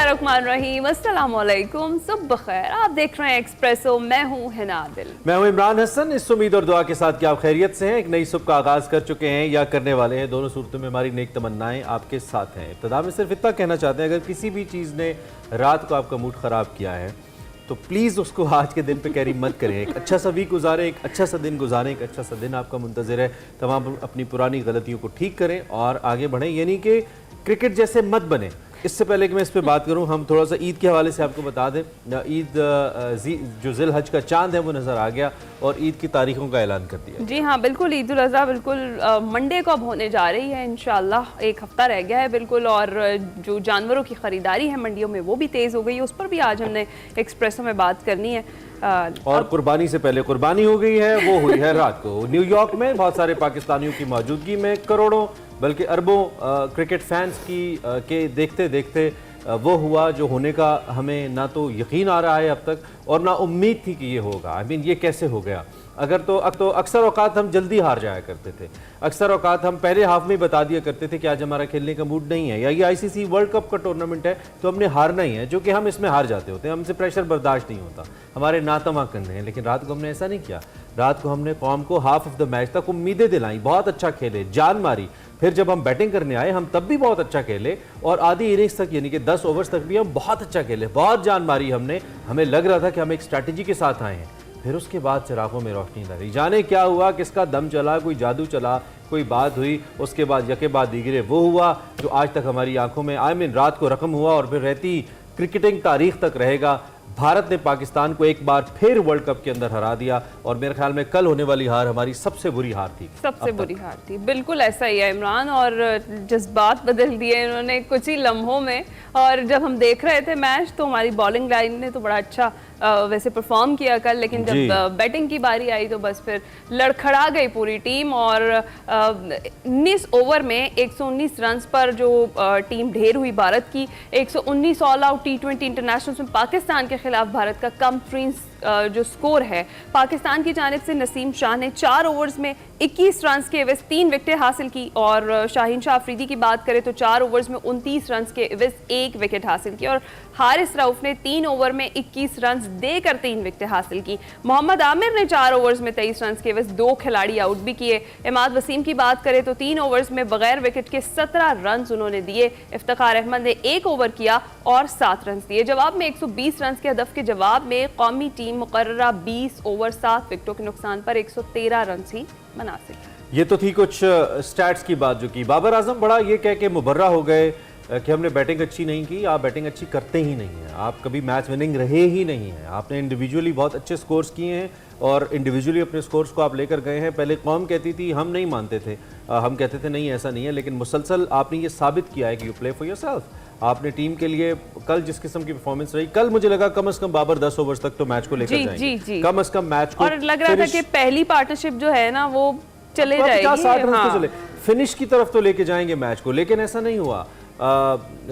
बिस्मिल्लाहिर्रहमानिर्रहीम, अस्सलाम वालेकुम, सुबह खैर। आप देख रहे हैं एक्सप्रेसो, मैं हूँ हिना आदिल। मैं हूँ इमरान हसन। इस उम्मीद और दुआ के साथ कि आप खैरियत से हैं, एक नई सुबह का आगाज़ कर चुके हैं या करने वाले हैं। दोनों सूरतों में हमारी नेक तमन्नाएं आपके साथ हैं। इब्तिदा में सिर्फ इतना कहना चाहते हैं, अगर किसी भी चीज़ ने रात को आपका मूड ख़राब किया है तो प्लीज़ उसको आज के दिन पे कैरी मत करें। एक अच्छा सा वीक गुजारें, एक अच्छा सा दिन गुजारें, एक अच्छा सा दिन आपका मुंतज़िर है। तमाम अपनी पुरानी गलतियों को ठीक करें और आगे बढ़ें, यानी कि क्रिकेट जैसे मत बने। इससे पहले कि मैं इस पे बात करूं, हम थोड़ा सा ईद के हवाले से आपको बता दें। ईद जो ज़िल हज का चांद है वो नज़र आ गया और ईद की तारीखों का ऐलान कर दिया। जी हाँ, बिल्कुल। ईद उल अज़हा बिल्कुल मंडे को अब होने जा रही है इंशाल्लाह। एक हफ्ता रह गया है बिल्कुल। और जो जानवरों की ख़रीदारी है मंडियों में वो भी तेज़ हो गई है, उस पर भी आज हमने एक्सप्रेसो में बात करनी है। और कुर्बानी से पहले कुर्बानी हो गई है, वो हुई है रात को न्यूयॉर्क में। बहुत सारे पाकिस्तानियों की मौजूदगी में करोड़ों बल्कि अरबों क्रिकेट फैंस की के देखते देखते वो हुआ जो होने का हमें ना तो यकीन आ रहा है अब तक और ना उम्मीद थी कि ये होगा। आई मीन, ये कैसे हो गया? अगर तो अक्सर औकात हम जल्दी हार जाया करते थे। अक्सर औकात हम पहले हाफ में बता दिया करते थे कि आज हमारा खेलने का मूड नहीं है, या ये आईसीसी वर्ल्ड कप का टूर्नामेंट है तो हमने हारना ही है, जो कि हम इसमें हार जाते होते हैं। हमसे प्रेशर बर्दाश्त नहीं होता, हमारे नातमा करने हैं। लेकिन रात को हमने ऐसा नहीं किया। रात को हमने कौम को हाफ ऑफ द मैच तक उम्मीदें दिलाई, बहुत अच्छा खेले, जान मारी। फिर जब हम बैटिंग करने आए हम तब भी बहुत अच्छा खेले और आधी इनिंग्स तक यानी कि 10 ओवर्स तक भी हम बहुत अच्छा खेले, बहुत जान मारी हमने। हमें लग रहा था कि हम एक स्ट्रैटेजी के साथ आए हैं। फिर उसके बाद चिरागों में रोशनी न रही, जाने क्या हुआ, किसका दम चला, कोई जादू चला, कोई बात हुई। उसके बाद यके बाद दीगरे वो हुआ जो आज तक हमारी आंखों में आई मीन रात को रकम हुआ और फिर रहती क्रिकेटिंग तारीख तक रहेगा। भारत ने पाकिस्तान को एक बार फिर वर्ल्ड कप के अंदर हरा दिया और मेरे ख्याल में कल होने वाली हार हमारी सबसे बुरी हार थी। सबसे बुरी हार थी, बिल्कुल ऐसा ही है इमरान। और जज्बात बदल दिए इन्होंने कुछ ही लम्हों में। और जब हम देख रहे थे मैच तो हमारी बॉलिंग लाइन ने तो बड़ा अच्छा वैसे परफॉर्म किया कल, लेकिन जब बैटिंग की बारी आई तो बस फिर लड़खड़ा गई पूरी टीम। और 19 ओवर में 119 रन पर जो टीम ढेर हुई भारत की। 119 ऑल आउट T20 इंटरनेशनल में पाकिस्तान के खिलाफ भारत का कम तरीन जो स्कोर है। पाकिस्तान की जानिब से नसीम शाह ने 4 ओवर्स में 21 रन के एवज 3 विकेटें हासिल की। और शाहीन शाह अफरीदी की बात करें तो 4 ओवर्स में 29 रन के एवज 1 विकेट हासिल की। और हारिस रऊफ ने 3 ओवर में 21 रन देकर 3 विकेटें हासिल की। मोहम्मद आमिर ने 4 ओवर्स में 23 रन के एवज 2 खिलाड़ी आउट भी किए। इमाद वसीम की बात करें तो 3 ओवर्स में बगैर विकेट के 17 रन उन्होंने दिए। इफ्तिखार अहमद ने 1 ओवर किया और 7 रन दिए। जवाब में 120 रन के हदफ के जवाब में कौमी टीम मुकर्ररा 20 ओवर 7 विकेटों के नुकसान पर 113 रन ही बना सकी। ये तो थी कुछ स्टैट्स की बात जो की। बाबर आजम बड़ा ये कह के मुबर्रा हो गए कि हमने बैटिंग अच्छी नहीं की। आप बैटिंग अच्छी करते ही नहीं हैं, आप कभी मैच विनिंग रहे ही नहीं हैं। आपने इंडिविजुअली बहुत अच्छे स्कोर्स किए हैं और इंडिविजुअली अपने स्कोर्स को आप लेकर गए हैं। पहले कौम कहती थी, हम नहीं मानते थे, हम कहते थे नहीं ऐसा नहीं है, लेकिन मुसलसल आपने ये साबित किया है कि यू प्ले फॉर योरसेल्फ। आपने टीम के लिए कल जिस किस्म की परफॉर्मेंस रही, कल मुझे लगा कम से कम बाबर 10 ओवर्स तक तो मैच को लेकर जाएंगे, कम से कम मैच को। और लग रहा था कि पहली पार्टनरशिप जो है ना वो चले जाएगी, 50-60 रन तो चले, फिनिश की तरफ तो लेके जाएंगे मैच को, लेकिन ऐसा नहीं हुआ।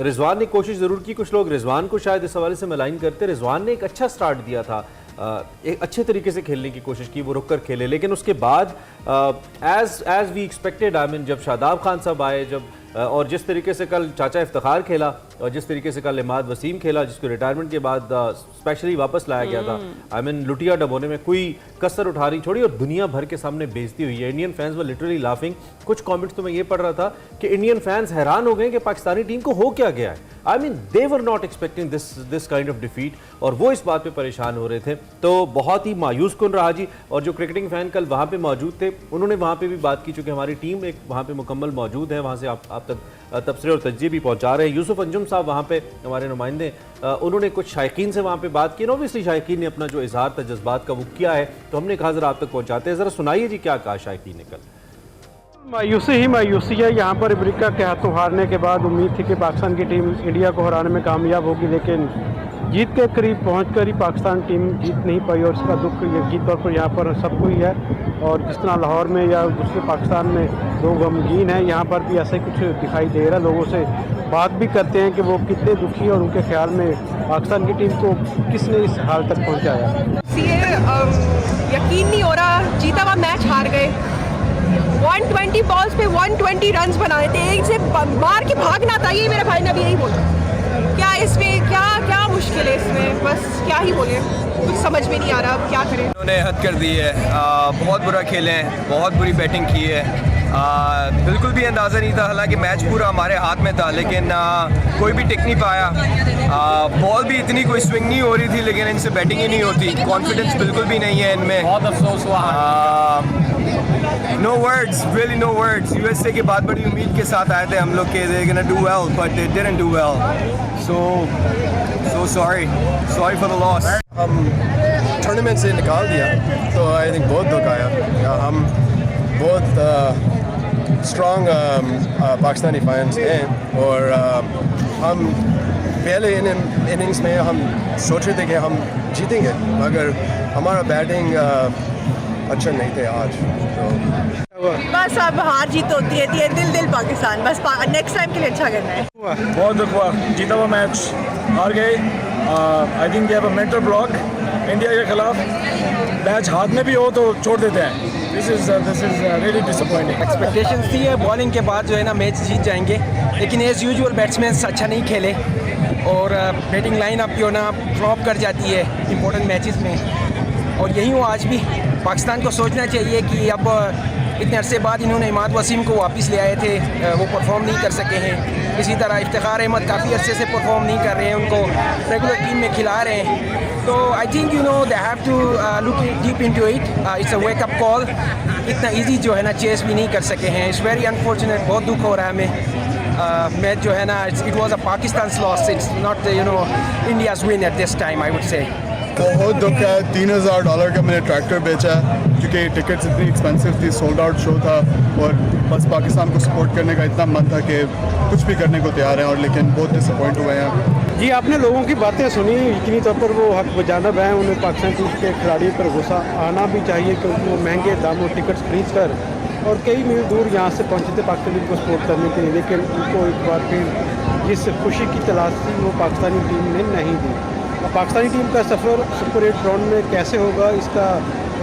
रिजवान ने कोशिश जरूर की, कुछ लोग रिजवान को शायद इस हवाले से मलाइन करते। रिजवान ने एक अच्छा स्टार्ट दिया था, एक अच्छे तरीके से खेलने की कोशिश की, वो रुक कर खेले। लेकिन उसके बाद as we expected, I mean जब शादाब खान साहब आए, जब और जिस तरीके से कल चाचा इफ्तिखार खेला और जिस तरीके से कल इमाद वसीम खेला, जिसको रिटायरमेंट के बाद स्पेशली वापस लाया गया था, आई मीन लुटिया डबोने में कोई कसर उठा रही छोड़ी और दुनिया भर के सामने बेइज्जती हुई है। Indian fans were literally laughing. कुछ कमेंट्स तो मैं ये पढ़ रहा था कि इंडियन फैंस हैरान हो गए कि पाकिस्तानी टीम को हो क्या गया है। I mean they were not expecting this kind of defeat और वो इस बात पे परेशान हो रहे थे। तो बहुत ही मायूस कुन रहा जी। और जो क्रिकेटिंग फैन कल वहाँ पे मौजूद थे उन्होंने वहाँ पे भी बात की, चूँकि हमारी टीम एक वहाँ पे मुकम्मल मौजूद है, वहाँ से आप तक तबसरे और तज्जिए भी पहुँचा रहे हैं। यूसुफ अंजुम साहब वहाँ पे हमारे नुमाइंदे, उन्होंने कुछ शायकीन से वहाँ पे बात की। ऑब्वियसली शायकीन ने अपना जो इजहार था जज्बात का वो किया है, तो हमने कहा जरा आप तक पहुँचाते हैं। ज़रा सुनाइए जी क्या कहा शायकीन ने कल। मायूसी ही मायूसी है। यहाँ पर अमेरिका के हाथों हारने के बाद उम्मीद थी कि पाकिस्तान की टीम इंडिया को हराने में कामयाब होगी, लेकिन जीत के करीब पहुंचकर ही पाकिस्तान टीम जीत नहीं पाई और इसका दुख यकीनी तौर पर यहाँ पर सबको ही है। और जिस तरह लाहौर में या दूसरे पाकिस्तान में लोग गमगीन हैं, यहाँ पर भी ऐसा कुछ दिखाई दे रहा है। लोगों से बात भी करते हैं कि वो कितने दुखी और उनके ख्याल में पाकिस्तान की टीम को किसने इस हाल तक पहुँचाया। यकीन नहीं हो रहा, जीता हुआ मैच हार गए। 120 बॉल्स पे 120 रन बनाए थे, एक से मार के भागना था, ये मेरे भाई ने अभी नहीं बोला। क्या इसमें क्या क्या मुश्किल है इसमें, बस क्या ही बोले, कुछ समझ में नहीं आ रहा अब क्या करें। उन्होंने हद कर दी है, बहुत बुरा खेले हैं, बहुत बुरी बैटिंग की है। बिल्कुल भी अंदाज़ा नहीं था, हालांकि मैच पूरा हमारे हाथ में था, लेकिन कोई भी टिक नहीं पाया। बॉल भी इतनी कोई स्विंग नहीं हो रही थी, लेकिन इनसे बैटिंग ही नहीं होती। कॉन्फिडेंस बिल्कुल भी नहीं है इनमें। बहुत अफसोस हुआ। No words, really no words. USA के बाद बड़ी उम्मीद के साथ आए थे हम लोग के they gonna do well, but they didn't do well. So sorry for the loss. हम टूर्नामेंट से निकाल दिया तो आई थिंक बहुत दुख आया। हम बहुत स्ट्रॉन्ग पाकिस्तानी फैंस हैं और हम पहले इनिंग्स में हम सोच रहे थे कि हम जीतेंगे, मगर हमारा बैटिंग अच्छा नहीं थे आज। तो बस अब हार जीत होती रहती है, दिल पाकिस्तान, बस नेक्स्ट टाइम के लिए अच्छा करना है। बहुत दुख हुआ, जीता हुआ मैच हार गए। आई think they have a mental block India के खिलाफ। मैच हाथ में भी हो तो छोड़ देते हैं। This is really disappointing. Expectations थी है बॉलिंग के बाद जो है ना मैच जीत जाएंगे, लेकिन एज़ यूजुअल बैट्समैन अच्छा नहीं खेले और बैटिंग लाइन अप जो ना फ्लॉप कर जाती है इंपॉर्टेंट मैचेस में, और यही हुआ आज भी। पाकिस्तान को सोचना चाहिए कि अब इतने अरसे बाद इन्होंने इमाद वसीम को वापस ले आए थे, वो परफॉर्म नहीं कर सके हैं। इसी तरह इफ्तिखार अहमद काफ़ी अरसे से परफॉर्म नहीं कर रहे हैं, उनको रेगुलर टीम में खिला रहे हैं। तो I think they have to look deep into it. It's a wake up call. इतना इजी जो है ना चेस भी नहीं कर सके हैं। इट्स वेरी अनफॉर्चुनेट, बहुत दुख हो रहा है हमें। मैच जो है ना it was a Pakistan loss, it's not India's win at this time I would say. बहुत दुख है। $3000 का मैंने ट्रैक्टर बेचा क्योंकि टिकट्स इतनी एक्सपेंसिव थी, सोल्ड आउट शो था और बस पाकिस्तान को सपोर्ट करने का इतना मन था कि कुछ भी करने को तैयार हैं, और लेकिन बहुत डिसअपॉइंट हुए हैं। जी, आपने लोगों की बातें सुनी, यकीनी तौर पर वो हक बजानब हैं। उन्हें पाकिस्तान टीम के खिलाड़ी पर गुस्सा आना भी चाहिए, क्योंकि वो महंगे दामों टिकट्स खरीद कर और कई मील दूर यहाँ से पहुँचे थे पाकिस्तान टीम को सपोर्ट करने के लिए, लेकिन उनको एक बार फिर जिस खुशी की तलाश थी वो पाकिस्तानी टीम ने नहीं दी। पाकिस्तानी टीम का सफ़र सुपर 8 राउंड में कैसे होगा इसका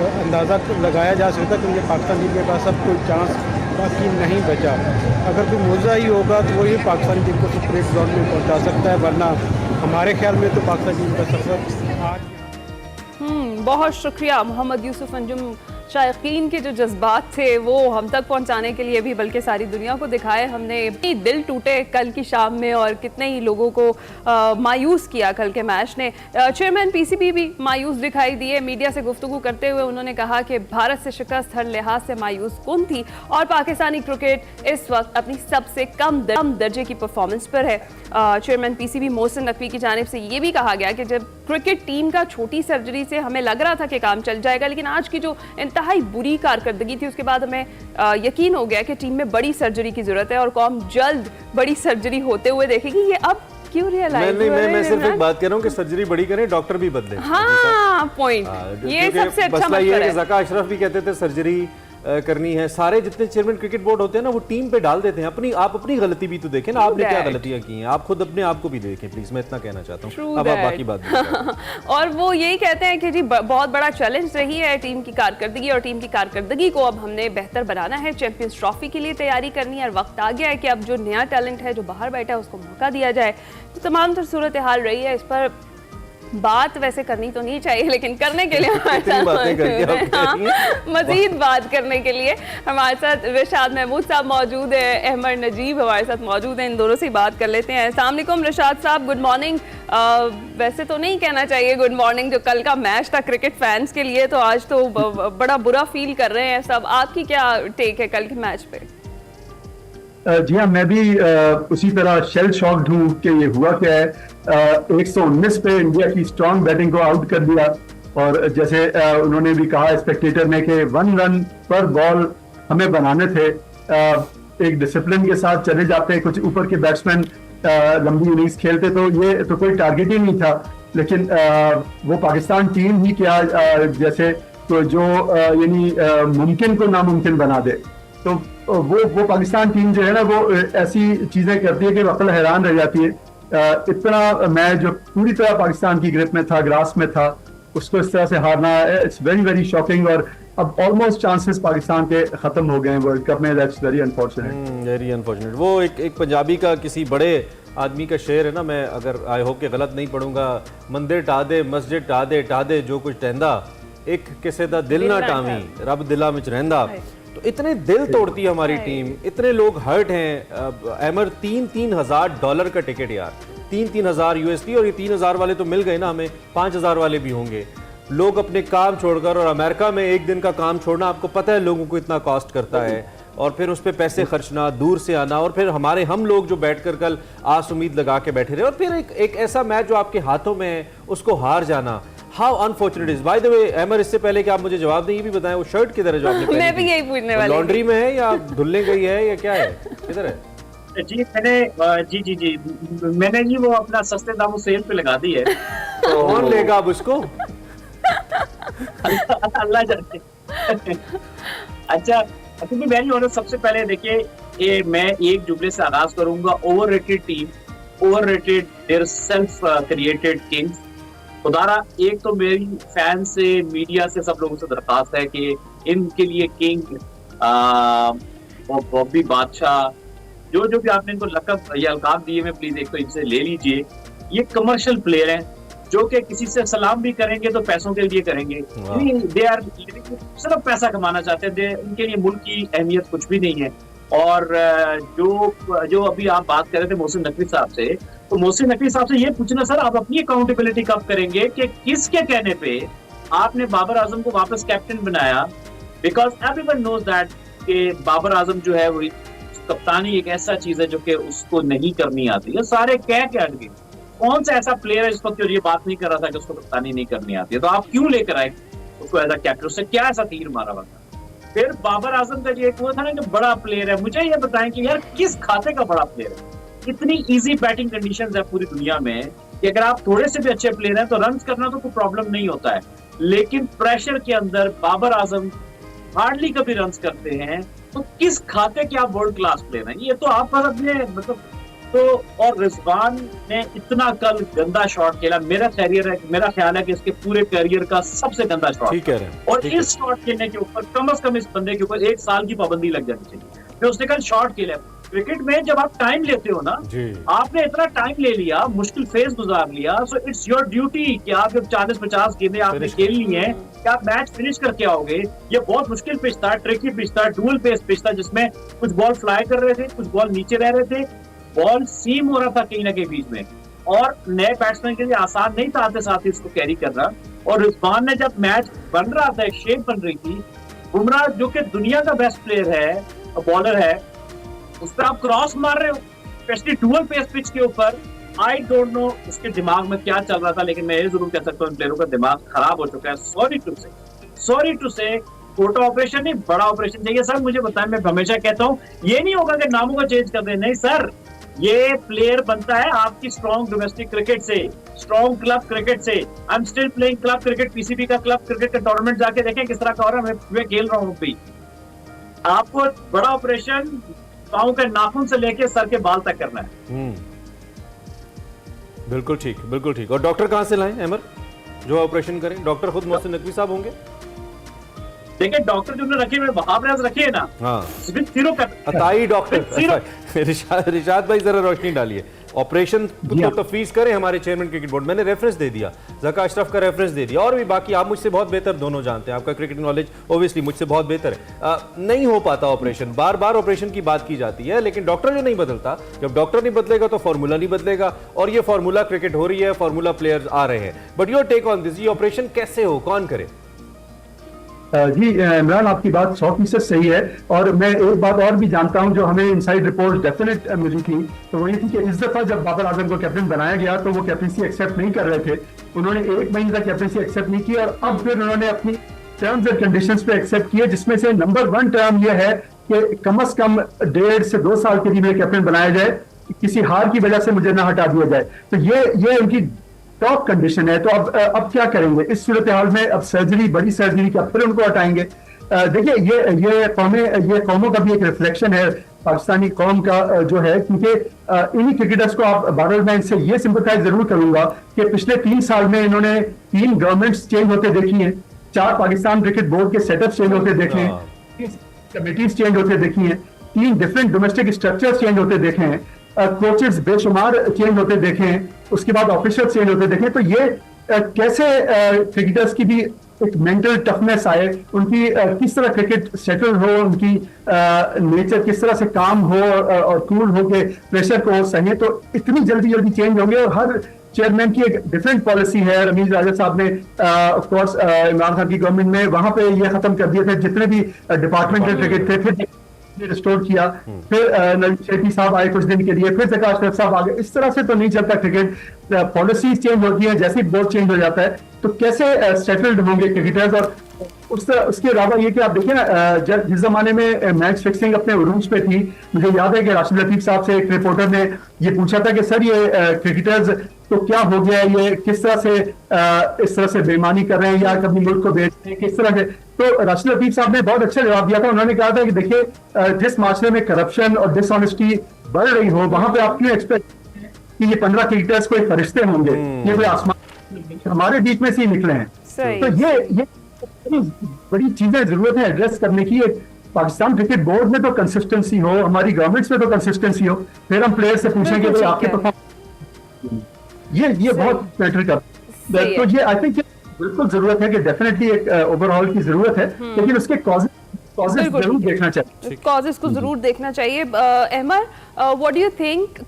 अंदाज़ा लगाया जा सकता, क्योंकि पाकिस्तान टीम के पास अब कोई चांस बाकी नहीं बचा। अगर कोई मौजा ही होगा तो वही पाकिस्तानी टीम को सुपर 8 राउंड में पहुंचा सकता है, वरना हमारे ख्याल में तो पाकिस्तान टीम का सफ़र आज। बहुत शुक्रिया मोहम्मद यूसुफ अंजुम। शायकीन के जो जज्बात थे वो हम तक पहुंचाने के लिए भी बल्कि सारी दुनिया को दिखाए हमने। दिल टूटे कल की शाम में और कितने ही लोगों को मायूस किया कल के मैच ने। चेयरमैन पीसीबी भी मायूस दिखाई दिए। मीडिया से गुफ्तगू करते हुए उन्होंने कहा कि भारत से शिकस्त हर लिहाज से मायूस कुन थी और पाकिस्तानी क्रिकेट इस वक्त अपनी सबसे कम दर्जे की परफॉर्मेंस पर है। चेयरमैन पीसीबी मोहसिन नकवी की जानिब से ये भी कहा गया कि जब क्रिकेट टीम का छोटी सर्जरी से हमें लग रहा था कि काम चल जाएगा, लेकिन आज की जो इंतहाई बुरी कारकर्दगी थी उसके बाद हमें यकीन हो गया कि टीम में बड़ी सर्जरी की जरूरत है और कौम जल्द बड़ी सर्जरी होते हुए देखेगी। ये अब क्यों रियलाइज मैं सिर्फ एक बात कह रहा हूँ कि सर्जरी बड़ी करें, डॉक्टर भी बदले। हाँ, पॉइंट ये सबसे अच्छा मसला ये है कि है। ज़का अशरफ भी कहते थे सर्जरी करनी है। सारे जितने चेयरमैन क्रिकेट बोर्ड होते हैं ना वो टीम पे डाल देते हैं। आप अपनी गलती भी तो देखें ना, आपने क्या गलतियां की हैं, आप खुद अपने आप को भी देखें प्लीज। मैं इतना कहना चाहता हूँ। अब आप बाकी बात और वो यही कहते हैं कि जी बहुत बड़ा चैलेंज रही है टीम की कारकर्दगी और टीम की कारकर्दगी को अब हमने बेहतर बनाना है, चैंपियंस ट्रॉफी के लिए तैयारी करनी है और वक्त आ गया है कि अब जो नया टैलेंट है जो बाहर बैठा है उसको मौका दिया जाए। तो तमाम तर सूरत हाल रही है। इस पर बात वैसे करनी तो नहीं चाहिए, लेकिन करने के लिए मजीद बात करने के लिए हमारे साथ रिशाद महमूद साहब मौजूद है, अहमद नजीब हमारे साथ मौजूद हैं। इन दोनों से बात कर लेते हैं। अस्सलाम वालेकुम रिशाद साहब, गुड मॉर्निंग। वैसे तो नहीं कहना चाहिए गुड मॉर्निंग, जो कल का मैच था क्रिकेट फैंस के लिए, तो आज तो बड़ा बुरा फील कर रहे हैं सब। आपकी क्या टेक है कल के मैच पे? जी हाँ, मैं भी उसी तरह शेल शॉक्ड हूँ कि ये हुआ क्या है। 119 पे इंडिया की स्ट्रॉन्ग बैटिंग को आउट कर दिया और जैसे उन्होंने भी कहा स्पेक्टेटर ने कि 1 रन पर बॉल हमें बनाने थे। एक डिसिप्लिन के साथ चले जाते, कुछ ऊपर के बैट्समैन लंबी इनिंग्स खेलते तो ये तो कोई टारगेट ही नहीं था। लेकिन वो पाकिस्तान टीम ही क्या जैसे तो जो यानी मुमकिन को नामुमकिन बना दे, तो वो पाकिस्तान टीम जो है ना वो ऐसी चीजें करती है कि अकल हैरान रह जाती है। इतना मैच जो पूरी तरह पाकिस्तान की ग्रिप में था, ग्रास में था, उसको इस तरह से हारना, इट्स वेरी वेरी शॉकिंग। और अब ऑलमोस्ट चांसेस पाकिस्तान के खत्म हो गए हैं वर्ल्ड कप में। That's very unfortunate. Very unfortunate. वो एक पंजाबी का किसी बड़े आदमी का शेर है ना, मैं अगर आई होप के गलत नहीं पढ़ूंगा, मंदिर टा दे मस्जिद टा दे जो कुछ टहंदा, एक किसे दा दिल ना टावी रब दिला विच रहिंदा। तो इतने दिल तोड़ती है हमारी टीम, इतने लोग हर्ट हैं। अमर 3-3 हज़ार डॉलर का टिकट यार, 3-3 हज़ार USD, और ये 3,000 वाले तो मिल गए ना, हमें 5,000 वाले भी होंगे। लोग अपने काम छोड़कर, और अमेरिका में एक दिन का काम छोड़ना आपको पता है लोगों को इतना कॉस्ट करता है, और फिर उस पर पैसे खर्चना, दूर से आना, और फिर हम लोग जो बैठकर कल आस उम्मीद लगा के बैठे रहे, और फिर एक ऐसा मैच जो आपके हाथों में है उसको हार जाना। How unfortunate is. By the way Amar, इससे पहले कि आप मुझे जवाब दें, ये भी बताएं वो शर्ट किधर है जो आपने पहनी मैं भी यही पूछने वाली थी। लॉन्ड्री में है या धुलने गई है या क्या है, किधर है? जी मैंने जी वो अपना सस्ते दामों सेल पे लगा दी है। तो कौन लेगा अब उसको? अल्लाह जाने। अच्छा, क्योंकि वेरी ऑनेस्ट, सबसे पहले देखिए ये मैं 1 जुमले से आगाज करूंगा। Overrated team, overrated their self created kings. खुदारा, एक तो मेरी फैन से, मीडिया से, सब लोगों से दरखास्त है कि इनके लिए किंग, बॉबी बादशाह, जो भी आपने इनको लक़ब या अलकाब दिए में प्लीज एक तो इनसे ले लीजिए। ये कमर्शियल प्लेयर हैं जो कि किसी से सलाम भी करेंगे तो पैसों के लिए करेंगे, दे आर सिर्फ पैसा कमाना चाहते हैं, उनके लिए मुल्क की अहमियत कुछ भी नहीं है। और जो अभी आप बात कर रहे थे मोहसिन नकवी साहब से, तो मोहसिन नकवी साहब से ये पूछना, सर आप अपनी अकाउंटेबिलिटी कब करेंगे कि किसके कहने पे आपने बाबर आजम को वापस कैप्टन बनाया? बिकॉज एवरीवन नोज दैट कि बाबर आजम जो है वो कप्तानी एक ऐसा चीज है जो कि उसको नहीं करनी आती है। सारे कह के हट गए, कौन सा ऐसा प्लेयर है इस वक्त ये बात नहीं कर रहा था कि उसको कप्तानी नहीं करनी आती है? तो आप क्यों लेकर आए उसको एज अ कैप्टन? उससे क्या ऐसा तीर मारा हुआ था? फिर बाबर आजम का ये हुआ था ना कि बड़ा प्लेयर है। मुझे ये बताएं कि यार किस खाते का बड़ा प्लेयर है? इतनी इजी बैटिंग कंडीशंस है पूरी दुनिया में कि अगर आप थोड़े से भी अच्छे प्लेयर हैं तो रन करना तो कोई प्रॉब्लम नहीं होता है, लेकिन प्रेशर के अंदर बाबर आजम हार्डली कभी रन करते हैं। तो किस खाते के आप वर्ल्ड क्लास प्लेयर हैं? ये तो आप पर अपने मतलब तो। और रिजवान ने इतना कल गंदा शॉट खेला, मेरा ख्याल है कि इसके पूरे करियर का सबसे गंदा शॉट। ठीक है। और इस शॉट खेलने के ऊपर कम से कम इस बंदे के ऊपर 1 साल की पाबंदी लग जानी चाहिए। फिर उसने कल शॉट खेला। क्रिकेट में जब आप टाइम लेते हो ना, आपने इतना टाइम ले लिया, मुश्किल फेज गुजार लिया, सो इट्स योर ड्यूटी कि आप जब 40-50 गेंदें आपने खेलनी है कि आप मैच फिनिश करके आओगे। ये बहुत मुश्किल पिच था, ट्रिकी पिच था, डुअल पेस पिच था, जिसमें कुछ बॉल फ्लाई कर रहे थे, कुछ बॉल नीचे रह रहे थे, बॉल सीम हो रहा था कहीं ना कहीं बीच में, और नए बैट्समैन के लिए आसान नहीं था आते साथ ही इसको कैरी करना। और रिजवान ने जब मैच बन रहा था, एक शेप बन रही थी, बुमराह जो कि दुनिया का बेस्ट प्लेयर है, बॉलर है, उस पर आप क्रॉस मार रहे हो, स्पेशली डुअल पेस पिच के ऊपर। आई डोंट नो उसके दिमाग में क्या चल रहा था, लेकिन मैं ये जरूर कह सकता हूँ प्लेयरों का दिमाग खराब हो चुका है। सॉरी टू से छोटा ऑपरेशन नहीं, बड़ा ऑपरेशन चाहिए। सर मुझे बताएं, मैं हमेशा कहता हूँ ये नहीं होगा कि नामों को चेंज कर दे, नहीं सर, ये प्लेयर बनता है आपकी स्ट्रॉन्ग डोमेस्टिक क्रिकेट से, स्ट्रॉन्ग क्लब क्रिकेट से। I am still playing club cricket, PCB का क्लब क्रिकेट का टूर्नामेंट जाके देखें किस तरह का हो रहा है, मैं खेल रहा हूँ अभी। आपको बड़ा ऑपरेशन पाँव के नाखून से लेके सर के बाल तक करना है। बिल्कुल ठीक। और डॉक्टर कहाँ से लाएं अमर जो ऑपरेशन करें? डॉक्टर खुद मोहसिन नकवी साहब होंगे? देखिए डॉक्टर जो रखे हुए वहां रखे है ना, हाँ, अताई डॉक्टर रिशाद भाई जरा रोशनी डालिए। ऑपरेशन तो तफवीज करें हमारे चेयरमैन क्रिकेट बोर्ड, मैंने रेफरेंस दे दिया, ज़का अशरफ का रेफरेंस दे दिया, और भी बाकी आप मुझसे बहुत बेहतर दोनों जानते हैं, आपका क्रिकेट नॉलेज ओब्वियसली मुझसे बहुत बेहतर है। नहीं हो पाता ऑपरेशन, बार बार ऑपरेशन की बात की जाती है, लेकिन डॉक्टर जो नहीं बदलता, जब डॉक्टर नहीं बदलेगा तो फॉर्मूला नहीं बदलेगा, और ये फॉर्मूला क्रिकेट हो रही है, फॉर्मूला प्लेयर्स आ रहे हैं। But your take on this, ये ऑपरेशन कैसे हो, कौन करे? जी इमरान, आपकी बात 100% सही है, और मैं एक बात और भी जानता हूं जो हमें इनसाइड रिपोर्ट डेफिनेट मिली थी, तो वो ये थी कि इस दफा जब बाबर आजम को कैप्टन बनाया गया तो वो कैप्टनसी एक्सेप्ट नहीं कर रहे थे, उन्होंने 1 महीने तक कैप्टनसी एक्सेप्ट नहीं की, और अब फिर उन्होंने अपनी टर्म्स एंड कंडीशंस पे एक्सेप्ट किए, जिसमें से नंबर 1 टर्म ये है कि कम से कम 1.5 से 2 साल के लिए कैप्टन बनाया जाए, किसी हार की वजह से मुझे ना हटा दिया जाए। तो ये उनकी टॉप कंडीशन है। तो अब क्या करेंगे इस सूरत हाल में? अब सर्जरी, बड़ी सर्जरी, क्या फिर उनको हटाएंगे? देखिए ये कौमों का भी एक रिफ्लेक्शन है, पाकिस्तानी कौम का जो है, क्योंकि इन्हीं क्रिकेटर्स को आप बार मैं इनसे ये सिंपथाइज जरूर करूंगा कि पिछले 3 साल में इन्होंने 3 गवर्नमेंट्स चेंज होते देखी हैं, 4 पाकिस्तान क्रिकेट बोर्ड के सेटअप चेंज होते देखे हैं, कमेटीज चेंज होते देखी हैं, 3 डिफरेंट डोमेस्टिक स्ट्रक्चर्स चेंज होते देखे हैं, कोचेस बेशुमार चेंज होते देखे हैं, उसके बाद ऑफिशियल चेंज होते देखे हैं। तो ये कैसे क्रिकेटर्स की भी एक मेंटल टफनेस आए, उनकी किस तरह क्रिकेट सेटल हो, उनकी नेचर किस तरह से काम हो और कूल हो के प्रेशर को सहे, तो इतनी जल्दी चेंज होंगे। और हर चेयरमैन की एक डिफरेंट पॉलिसी है। रमीज राजा साहब ने ऑफ कोर्स इमरान खान की गवर्नमेंट में वहां पे ये खत्म कर दिए थे जितने भी डिपार्टमेंटल क्रिकेट थे, फिर रिस्टोर किया, फिर नवीन शेट्टी साहब आए कुछ दिन के लिए, फिर जकाश शेख साहब आ गए। इस तरह से तो नहीं चलता क्रिकेट, पॉलिसीज चेंज होती है, जैसे ही बोर्ड चेंज हो जाता है तो कैसे सेटल्ड होंगे क्रिकेटर्स। और उसके अलावा ये कि आप देखिए ना, जिस जमाने में मैच फिक्सिंग अपने उरूज पे थी, मुझे याद है कि राशिद लतीफ साहब से एक रिपोर्टर ने ये पूछा था कि सर ये क्रिकेटर्स तो क्या हो गया है, ये किस तरह से इस तरह से बेईमानी कर रहे हैं या कभी मुल्क को बेच रहे हैं, किस तरह से। तो राशिद लतीफ साहब ने बहुत अच्छा जवाब दिया था। उन्होंने कहा था कि देखिए जिस माशरे में करप्शन और डिसऑनेस्टी बढ़ रही हो, वहां पे आप क्यों एक्सपेक्ट कि ये 15 क्रिकेटर्स कोई फरिश्ते होंगे, ये कोई आसमान हमारे बीच में से ही निकले हैं। तो ये बड़ी चीजें जरूरत है एड्रेस करने की। पाकिस्तान क्रिकेट बोर्ड में तो कंसिस्टेंसी हो, हमारी गवर्नमेंट्स में तो कंसिस्टेंसी हो, फिर हम प्लेयर से पूछेंगे भाई आपके परफॉर्मेंस, ये बहुत मैटर करता है। तो ये आई थिंक बिल्कुल जरूरत है कि डेफिनेटली एक ओवरऑल की जरूरत है, लेकिन उसके कॉजेज जरूर देखना चाहिए, कॉजेज को जरूर देखना चाहिए। Ahmed, what do you think,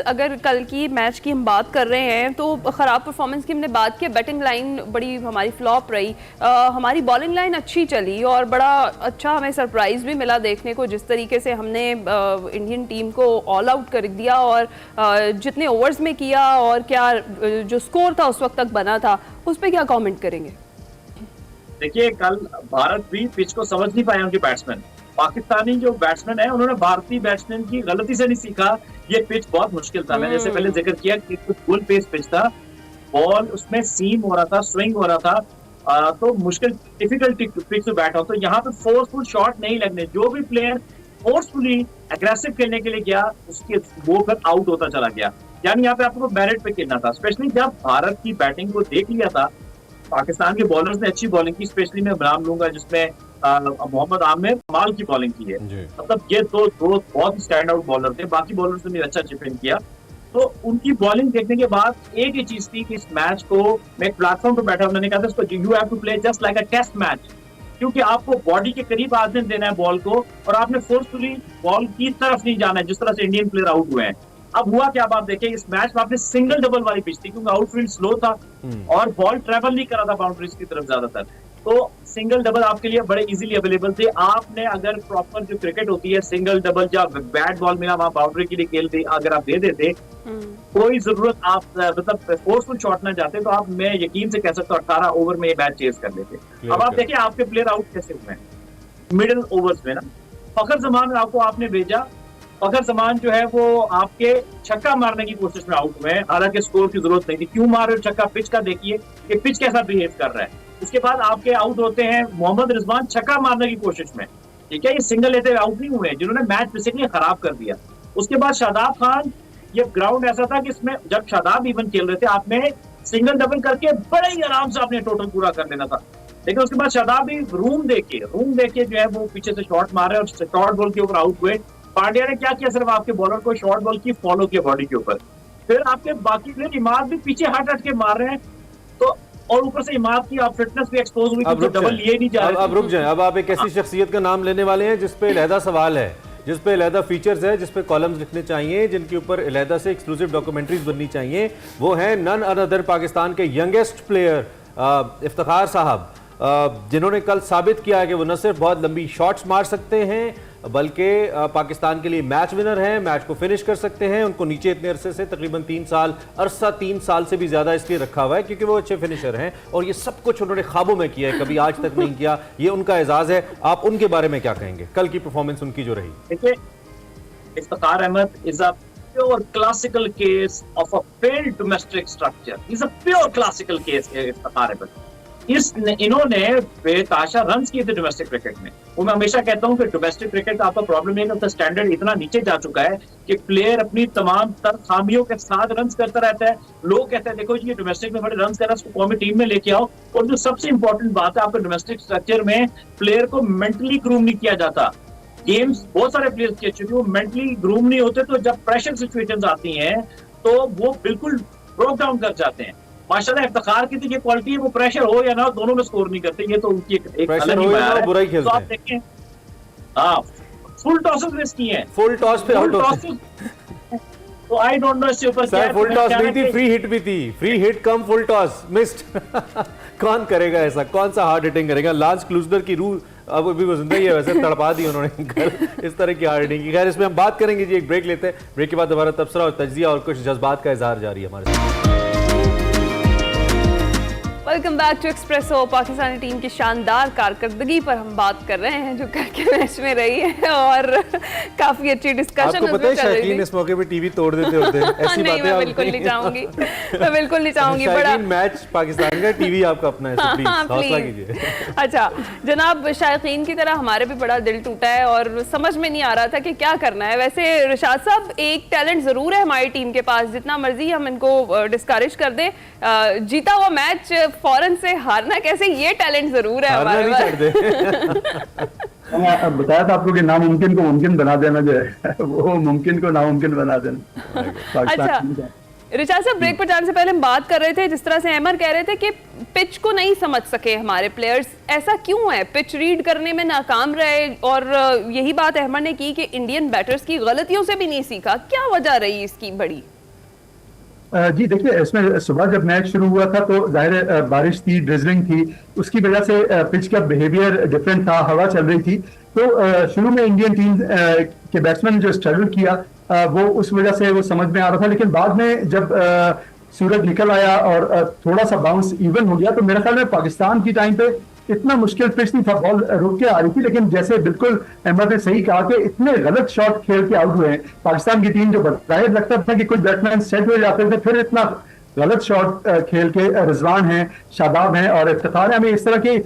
अगर कल की मैच की हम बात कर रहे हैं तो ख़राब परफॉर्मेंस की हमने बात की, बैटिंग लाइन बड़ी हमारी फ्लॉप रही, हमारी बॉलिंग लाइन अच्छी चली और बड़ा अच्छा हमें सरप्राइज भी मिला देखने को, जिस तरीके से हमने इंडियन टीम को ऑल आउट कर दिया और जितने ओवर्स में किया और क्या जो स्कोर था उस वक्त तक बना था, उस पर क्या कॉमेंट करेंगे? देखिए कल भारत भी पिच को समझ नहीं पाए, उनके बैट्समैन, पाकिस्तानी जो बैट्समैन है उन्होंने भारतीय बैट्समैन की गलती से नहीं सीखा। ये पिच बहुत मुश्किल था, मैंने जैसे पहले जिक्र किया कि फुल पेस पिच था, बॉल उसमें सीम हो रहा था, स्विंग हो रहा था, तो मुश्किल डिफिकल्ट पिच टू बैट हो। तो यहाँ पे फोर्सफुल शॉट नहीं लगने, जो भी प्लेयर फोर्सफुली एग्रेसिव खेलने के लिए गया उसके वो फिर आउट होता चला गया। यानी यहाँ पे आपको मेरिट पे खेलना था। स्पेशली जब भारत की बैटिंग को देख लिया था, पाकिस्तान के बॉलर्स ने अच्छी बॉलिंग की, स्पेशली मैं नाम लूंगा जिसमें मोहम्मद आमिर कमाल की बॉलिंग की है। मतलब ये दो बहुत स्टैंड आउट बॉलर थे, बाकी बॉलर्स ने भी अच्छा डिफेंड किया। तो उनकी बॉलिंग देखने के बाद एक ही चीज थी कि इस मैच को, मैं एक प्लेटफॉर्म पर बैठा, मैंने कहा था इसको you have to play just like a test match, क्योंकि आपको बॉडी के करीब आदमी देना है बॉल को और आपने फोर्सफुली बॉल की तरफ नहीं जाना है, जिस तरह से इंडियन प्लेयर आउट हुए हैं। अब हुआ क्या, आप देखें इस मैच में आपने सिंगल डबल वाली पिच थी, क्योंकि आउटफील्ड स्लो था और बॉल ट्रेवल नहीं करा था बाउंड्रीज की तरफ ज्यादातर, तो सिंगल डबल आपके लिए बड़े इजीली अवेलेबल थे। आपने अगर प्रॉपर जो क्रिकेट होती है सिंगल डबल या बैट बॉल में वहां बाउंड्री के लिए खेल दे, अगर आप दे देते, कोई जरूरत आप मतलब फोर्सफुल शॉट ना जाते, तो आप, मैं यकीन से कह सकता हूँ 18 ओवर में ये मैच चेस कर लेते। अब आप देखिए आपके प्लेयर आउट कैसे हुए हैं मिडिल ओवर्स में ना। फखर जमान आपको आपने भेजा, फखर जमान जो है वो आपके छक्का मारने की कोशिश में आउट हुए हैं, हालांकि स्कोर की जरूरत नहीं थी। क्यों मार रहे हो छक्का, पिच का देखिए कि पिच कैसा बिहेव कर रहा है। इसके बाद आपके आउट होते हैं मोहम्मद रिजवान छक्का मारने की कोशिश में, ठीक है, ये सिंगल लेते आउट नहीं हुए, जिन्होंने मैच बेसिकली खराब कर दिया। उसके बाद शादाब खान, ये ग्राउंड ऐसा था कि इसमें जब शादाब इवन खेल रहे थे, आपने सिंगल डबल करके बड़े ही आराम से आपने टोटल पूरा कर देना था। लेकिन उसके बाद शादाब भी रूम देके जो है वो पीछे से शॉट मार रहे और शॉर्ट बॉल के ऊपर आउट हुए। पांड्या ने क्या किया, सिर्फ आपके बॉलर को शॉर्ट बॉल की फॉलो किया बॉडी के ऊपर, फिर आपके बाकी प्लेयर इमाद भी पीछे हट के मार रहे हैं, तो और ऊपर से इमाद की आप फिटनेस भी एक्सपोज हुई, तो डबल लिए नहीं जा रहे। अब रुक जाएं, अब आप एक ऐसी शख्सियत का नाम लेने वाले हैं जिस पे अलहदा सवाल है, जिस पे अलहदा फीचर्स है, जिस पे कॉलम्स लिखने चाहिए, जिनके ऊपर अलहदा से एक्सक्लूसिव डॉक्यूमेंट्रीज बननी चाहिए। वो है नन अनदर पाकिस्तान के यंगेस्ट प्लेयर इफ्तिखार साहब, जिन्होंने कल साबित किया कि वो न सिर्फ बहुत लंबी शॉट्स मार सकते हैं बल्कि पाकिस्तान के लिए मैच विनर हैं, मैच को फिनिश कर सकते हैं। उनको नीचे इतने अरसे से तकरीबन 3 साल से भी ज़्यादा इसलिए रखा हुआ है क्योंकि वो अच्छे फिनिशर हैं और ये सब कुछ उन्होंने ख्वाबों में किया है, कभी आज तक नहीं किया। ये उनका एजाज़ है। आप उनके बारे में क्या कहेंगे, कल की परफॉर्मेंस उनकी जो रही? देखिए, Iftikhar Ahmed is a pure classical case of a failed domestic structure. He's a pure classical case, Iftikhar Ahmed. इन्होंने बेताशा रन किए थे डोमेस्टिक क्रिकेट में। वो मैं हमेशा कहता हूं कि डोमेस्टिक क्रिकेट का आपका प्रॉब्लम नहीं है, स्टैंडर्ड इतना नीचे जा चुका है कि प्लेयर अपनी तमाम तर खामियों के साथ रन करता रहता है। लोग कहते हैं देखो ये डोमेस्टिक में बड़े रन कर रहा है, उसको कौमी टीम में लेके आओ। और जो सबसे इंपॉर्टेंट बात है, आपके डोमेस्टिक स्ट्रक्चर में प्लेयर को मेंटली ग्रूम नहीं किया जाता। गेम्स बहुत सारे प्लेयर्स के अच्छे, वो मेंटली ग्रूम नहीं होते, तो जब प्रेशर सिचुएशंस आती हैं तो वो बिल्कुल ब्रोक डाउन कर जाते हैं। माशाल्लाह इफ्तिखार की तो ये क्वालिटी है, वो प्रेशर हो या ना हो दोनों में स्कोर नहीं करते, ये तो उनकी एक अलग ही बात है। बुरा ही खेलते तो आप देखें, हाँ फुल टॉसेस मिस किए हैं, फुल टॉस पे आउट होते हैं। तो आई डोंट नो इसके ऊपर क्या फुल टॉस नहीं थी, फ्री हिट भी थी, फ्री हिट कम फुल टॉस मिस्ड। कौन करेगा ऐसा, कौन सा हार्ड हिटिंग करेगा? लांस क्लूजनर की रूह अब अभी वो जिंदा ही है, वैसे तड़पा दी उन्होंने कल इस तरह की हार्ड हिटिंग की। खैर इसमें हम बात करेंगे जी, एक ब्रेक लेते हैं, ब्रेक के बाद हमारा तबसरा और तज्जिया और कुछ जज्बात का इजहार जारी है हमारे साथ। Welcome back to Expresso. Pakistani team की शानदार कारकर्दगी पर हम बात कर रहे हैं जो कल के मैच में रही है, और काफी अच्छी डिस्कशन आपको पता है शाकीन इस मौके पे टीवी तोड़ देते होते हैं, ऐसी बातें मैं बिल्कुल नहीं चाहूंगी, मैं बिल्कुल नहीं चाहूंगी। बड़ा मैच पाकिस्तान का, टीवी आपका अपना है, प्लीज हौसला कीजिए। अच्छा जनाब, शायकीन की तरह हमारे भी बड़ा दिल टूटा है और समझ में नहीं आ रहा था कि क्या करना है। वैसे रिशाद साहब, एक टैलेंट जरूर है हमारी टीम के पास, जितना मर्जी हम इनको डिस्करेज कर दें, जीता हुआ मैच फौरन से हारना कैसे, ये टैलेंट जरूर है हमारे पास। मैं बताया था आपको कि नामुमकिन को मुमकिन बना देना जो है, वो मुमकिन को नामुमकिन बना देना। अच्छा रिचार्ड साहब, ब्रेक पर जाने से पहले हम बात कर रहे थे, जिस तरह से अहमर कह रहे थे कि पिच को नहीं समझ सके हमारे प्लेयर्स, ऐसा क्यों है? पिच रीड करने में नाकाम रहे, और यही बात अहमर ने की कि इंडियन बैटर्स की गलतियों से भी नहीं सीखा। क्या वजह रही इसकी बड़ी? जी देखिए, इसमें सुबह जब मैच शुरू हुआ था तो जाहिर बारिश थी, ड्रिजलिंग थी, उसकी वजह से पिच का बिहेवियर डिफरेंट था, हवा चल रही थी। तो शुरू में इंडियन टीम के बैट्समैन जो स्ट्रगल किया वो उस वजह से वो समझ में आ रहा था, लेकिन बाद में जब सूरज निकल आया और थोड़ा सा बाउंस इवन हो गया, तो मेरे ख्याल में पाकिस्तान की टाइम पे इतना मुश्किल पिच नहीं था, बॉल रुक के आ रही थी। लेकिन जैसे बिल्कुल अहमद ने सही कहा कि इतने गलत शॉट खेल के आउट हुए हैं पाकिस्तान की टीम, जो जाहिर लगता था कि कुछ बैट्समैन सेट हो जाते थे, फिर इतना गलत शॉट खेल के रिजवान हैं, शादाब हैं और इफ्तिखार है, हमें इस तरह की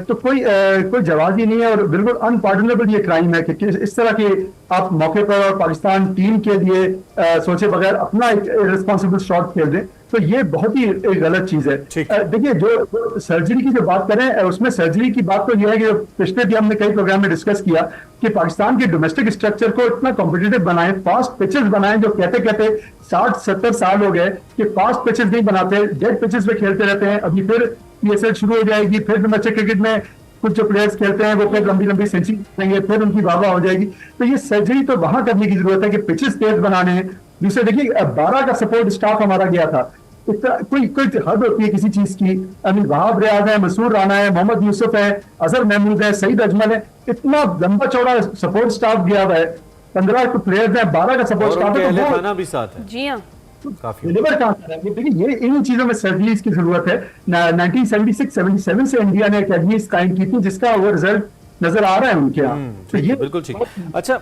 तो कोई जवाब ही नहीं है, और बिल्कुल अनपार्डनेबल ये क्राइम है कि इस तरह के आप मौके पर और पाकिस्तान टीम के लिए सोचे बगैर अपना एक रिस्पॉन्सिबल शॉट खेल दें, तो ये बहुत ही एक गलत चीज है। देखिए, जो सर्जरी की जो बात करें, उसमें सर्जरी की बात तो ये है कि पिछले भी हमने कई प्रोग्राम में डिस्कस किया कि पाकिस्तान के डोमेस्टिक स्ट्रक्चर को इतना कॉम्पिटिटिव बनाएं, फास्ट पिचेस बनाएं, जो कहते कहते 60-70 साल हो गए कि फास्ट पिचेस नहीं बनाते, डेड पिचेस पे खेलते रहते हैं। अभी फिर PSL शुरू हो जाएगी, फिर डोमेस्टिक क्रिकेट में कुछ जो प्लेयर्स खेलते हैं वो फिर लंबी लंबी सेंचुरी करेंगे, फिर उनकी वाह हो जाएगी। तो ये सर्जरी तो वहां करने की जरूरत है कि पिचेस तेज बनाने हैं। दूसरे देखिए, 12 का सपोर्ट स्टाफ हमारा गया था, कोई हद होती है किसी चीज की। अनिल वहाब रियाज है, मसूर राना है, मोहम्मद यूसुफ है, अजहर महमूद है, सईद अजमल है, इतना लंबा चौड़ा सपोर्ट स्टाफ गया हुआ है। 15 प्लेयर्स हैं, 12 का सपोर्ट स्टाफ है, भी साथ है। जी हाँ, डिलीवर कहाँ कर रहा है? देखिए, ये इन चीजों में सर्जरीज की जरूरत है। 1976-77 से इंडिया ने अकेडमीज कायम की थी, जिसका वो रिजल्ट नजर आ रहा है उनके यहाँ। तो ये बिल्कुल ठीक। अच्छा,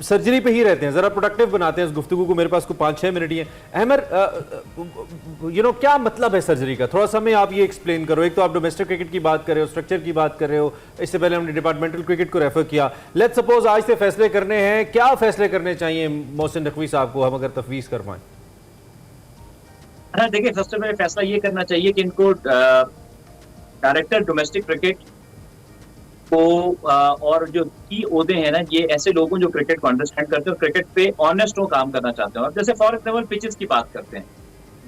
सर्जरी पे ही रहते हैं, जरा प्रोडक्टिव बनाते हैं इस गुफ्तगू को, मेरे पास को 5-6 मिनट ही है। अहमर, क्या मतलब है सर्जरी का? थोड़ा सा हमें आप ये एक्सप्लेन करो। एक तो आप डोमेस्टिक क्रिकेट की बात कर रहे हो, स्ट्रक्चर की बात कर रहे हो, इससे पहले हमने डिपार्टमेंटल क्रिकेट को रेफर किया। लेट्स सपोज आज से फैसले करने हैं, क्या फैसले करने चाहिए मोहसिन नकवी साहब को, हम अगर तफवीज करवाएं? देखिए, फर्स्ट में फैसला ये करना चाहिए कि इनको डायरेक्टर डोमेस्टिक क्रिकेट को और जो की ओहदे हैं ना, ये ऐसे लोगों जो क्रिकेट को अंडरस्टैंड करते हैं और क्रिकेट पे ऑनेस्ट हो काम करना चाहते हैं। और जैसे फॉर एग्जाम्पल पिचेस की बात करते हैं,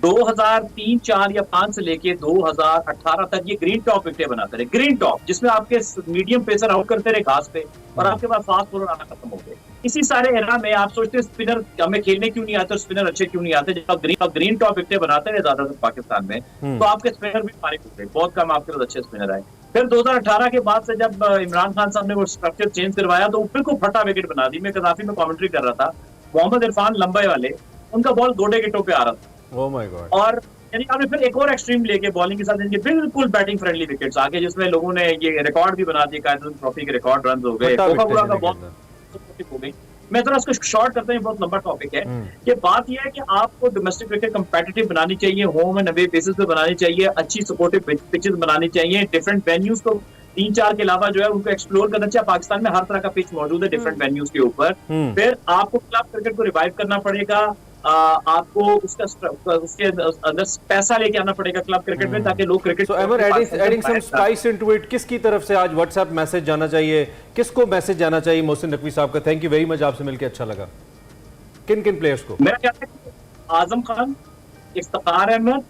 2003, 4 या 5 से लेके 2018 तक ये ग्रीन टॉप विकेट बनाते रहे, ग्रीन टॉप, जिसमें आपके मीडियम पेसर आउट करते रहे घास पे और आपके पास फास्ट बॉलर आना खत्म हो गए। इसी सारे एरा में आप सोचते स्पिनर हमें खेलने क्यों नहीं आते, स्पिनर अच्छे क्यों नहीं आते? जब आप ग्रीन टॉप विकेट बनाते रहे ज्यादातर पाकिस्तान में, तो आपके स्पिनर भी फारिग हो गए, बहुत कम आपके पास अच्छे स्पिनर आए। फिर 2018 के बाद से जब इमरान खान साहब ने वो स्ट्रक्चर चेंज करवाया, तो बिल्कुल फटा विकेट बना दी। मैं कदाफी में कमेंट्री कर रहा था, मोहम्मद इरफान लंबे वाले, उनका बॉल गोडे गिटों पे आ रहा था। Oh my God. और यानी आपने फिर एक और एक्सट्रीम लेके बॉलिंग के साथ इनके बिल्कुल बैटिंग फ्रेंडली विकेट्स आगे, जिसमें लोगों ने ये रिकॉर्ड भी बना दिया, कायदे ट्रॉफी के रिकॉर्ड रन हो गए, कोका-कोला का बॉल हो गई। मैं जरा उसको शॉर्ट करते हैं, बहुत लंबा टॉपिक है कि बात यह है कि आपको डोमेस्टिक क्रिकेट कंपेटिटिव बनानी चाहिए, होम एंड अवे बेसिस पे बनानी चाहिए, अच्छी सपोर्टिव पिचेस बनानी चाहिए, डिफरेंट वेन्यूज को 3-4 के अलावा जो है उनको एक्सप्लोर करना चाहिए। पाकिस्तान में हर तरह का पिच मौजूद है डिफरेंट वेन्यूज के ऊपर। फिर आपको क्लब क्रिकेट को रिवाइव करना पड़ेगा, आपको उसके अंदर पैसा लेके आना पड़ेगा क्लब क्रिकेट में, ताकि लोग cricket. So Amar, adding some spice into it, किसकी तरफ से आज व्हाट्सएप मैसेज जाना चाहिए, किसको मैसेज जाना चाहिए? मोहसिन नकवी साहब का थैंक यू वेरी मच, आपसे मिलकर अच्छा लगा। किन किन प्लेयर्स को? मेरा ख्याल है आजम खान, इफ्तिखार अहमद,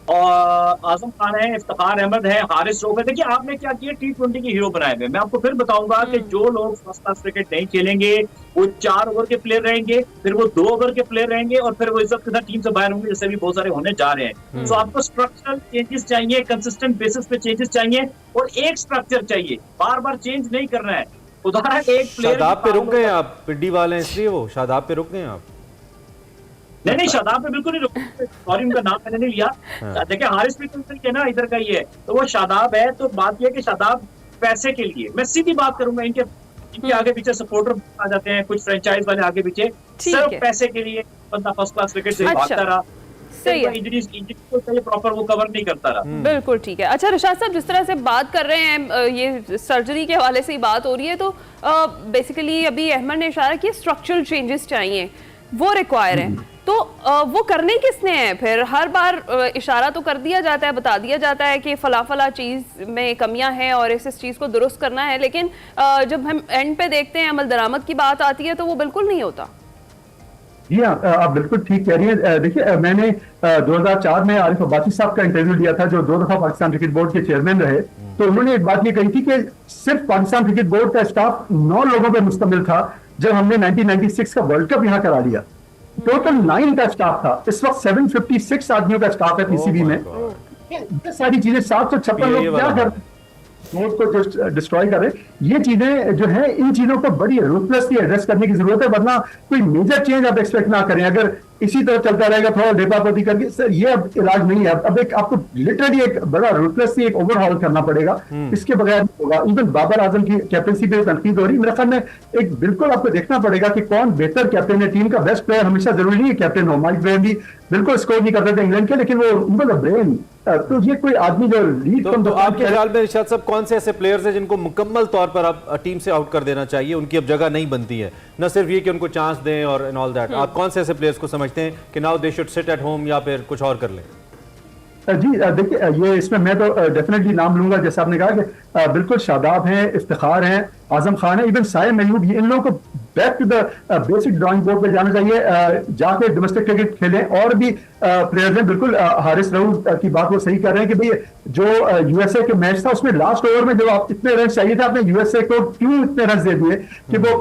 और आजम खान है, इफ्तिखार अहमद है, हारिस रऊफ है। देखिए आपने क्या किया, T20 के हीरो बनाए हुए। मैं आपको फिर बताऊंगा कि जो लोग फर्स्ट क्लास क्रिकेट नहीं खेलेंगे वो 4 ओवर के प्लेयर रहेंगे, फिर वो 2 ओवर के प्लेयर रहेंगे, और फिर वो इज्जत के साथ टीम से बाहर होंगे, जैसे भी बहुत सारे होने जा रहे हैं। तो आपको स्ट्रक्चरल चेंजेस चाहिए, कंसिस्टेंट बेसिस पे चेंजेस चाहिए, और एक स्ट्रक्चर चाहिए, बार बार चेंज नहीं करना है। उदाहरण एक प्लेयर शादाब पे रुक गए आप, पिड्डी वाले हैं इसलिए वो शादाब पे रुक गए आप। नहीं, शादाब पे बिल्कुल नहीं रुके, सॉरी उनका नाम मैंने नहीं लिया। देखिए हारिस भी तो ना इधर का ही है, तो वो शादाब है। तो बात यह कि शादाब पैसे के लिए, मैं सीधी बात करूंगा, इनके आगे पीछे सपोर्टर आ जाते हैं, कुछ फ्रेंचाइज वाले आगे पीछे, सिर्फ पैसे के लिए बंदा फर्स्ट क्लास क्रिकेट से भागता रहा, सही है, इंजरी को चाहिए प्रॉपर वो कवर नहीं करता रहा। बिल्कुल ठीक है। अच्छा रिशाद साहब, जिस तरह से बात कर रहे हैं, ये सर्जरी के हवाले से ही बात हो रही है, तो बेसिकली अभी अहमद ने इशारा किया स्ट्रक्चरल चेंजेस चाहिए, वो रिक्वायर है, तो वो करने किसने हैं? फिर हर बार इशारा तो कर दिया जाता है, बता दिया जाता है कि फला फला चीज़ में कमियां हैं और इस चीज़ को दुरुस्त करना है, लेकिन जब हम एंड पे देखते हैं, अमल दरामद की बात आती है, तो वो बिल्कुल नहीं होता। जी हाँ, आप बिल्कुल ठीक कह रही हैं। देखिए मैंने 2004 में आरिफ अब्बासी साहब का इंटरव्यू लिया था, जो 2 दफा पाकिस्तान क्रिकेट बोर्ड के चेयरमैन रहे। तो उन्होंने एक बात ये कही थी कि सिर्फ पाकिस्तान क्रिकेट बोर्ड का स्टाफ 9 लोगों पर मुश्तमिल था जब हमने 1996 का वर्ल्ड कप यहाँ करा लिया। टोटल 9 का स्टाफ था, इस वक्त 756 आदमियों का स्टाफ है पीसीबी में। ये सारी चीजें 756 लोग क्या कर बोर्ड को डिस्ट्रॉय कर रहे हैं। ये चीजें जो है, इन चीजों को बड़ी रूथलेसली एड्रेस करने की जरूरत है, वरना कोई मेजर चेंज आप एक्सपेक्ट ना करें। अगर इसी तरह चलता रहेगा थोड़ा डेपापोती करके, सर ये अब इलाज नहीं है। अब एक आपको लिटरली एक बड़ा रूथलेसली एक ओवरहॉल करना पड़ेगा, इसके बगैर होगा। इवन बाबर आजम की कैप्टनसी पे तनकीद हो रही है, मेरे ख्याल में एक बिल्कुल आपको देखना पड़ेगा कि कौन बेहतर कैप्टन है। टीम का बेस्ट प्लेयर हमेशा जरूरी नहीं है कैप्टन हो। माइक ब्रेन भी बिल्कुल स्कोर नहीं करते थे इंग्लैंड के, लेकिन वो उनको ब्रेन, तो ये कोई आदमी जो लीड तो आपके ख्याल में इरशाद साहब कौन से ऐसे प्लेयर्स हैं जिनको मुकम्मल तौर पर आप टीम से आउट कर देना चाहिए, उनकी अब जगह नहीं बनती है, न सिर्फ ये कि उनको चांस दें और एंड ऑल दैट, आप कौन से ऐसे प्लेयर्स को समझते हैं कि now they should sit at home या फिर कुछ और कर लें? जी देखिए, ये इसमें मैं तो डेफिनेटली नाम लूंगा, जैसे आपने कहा कि बिल्कुल शादाब हैं, इफ्तिखार हैं, आजम खान है, इवन साइम अयूब, इन लोगों को back to the basic drawing board पे जाना चाहिए, जाके डोमेस्टिक क्रिकेट खेलें। और भी प्लेयर्स हैं, बिल्कुल हारिस रऊफ की बात वो सही कर रहे हैं कि भाई जो यूएसए के मैच था उसमें लास्ट ओवर में जब आप इतने रन चाहिए थे, आपने यूएसए को क्यों इतने रन दे दिए कि वो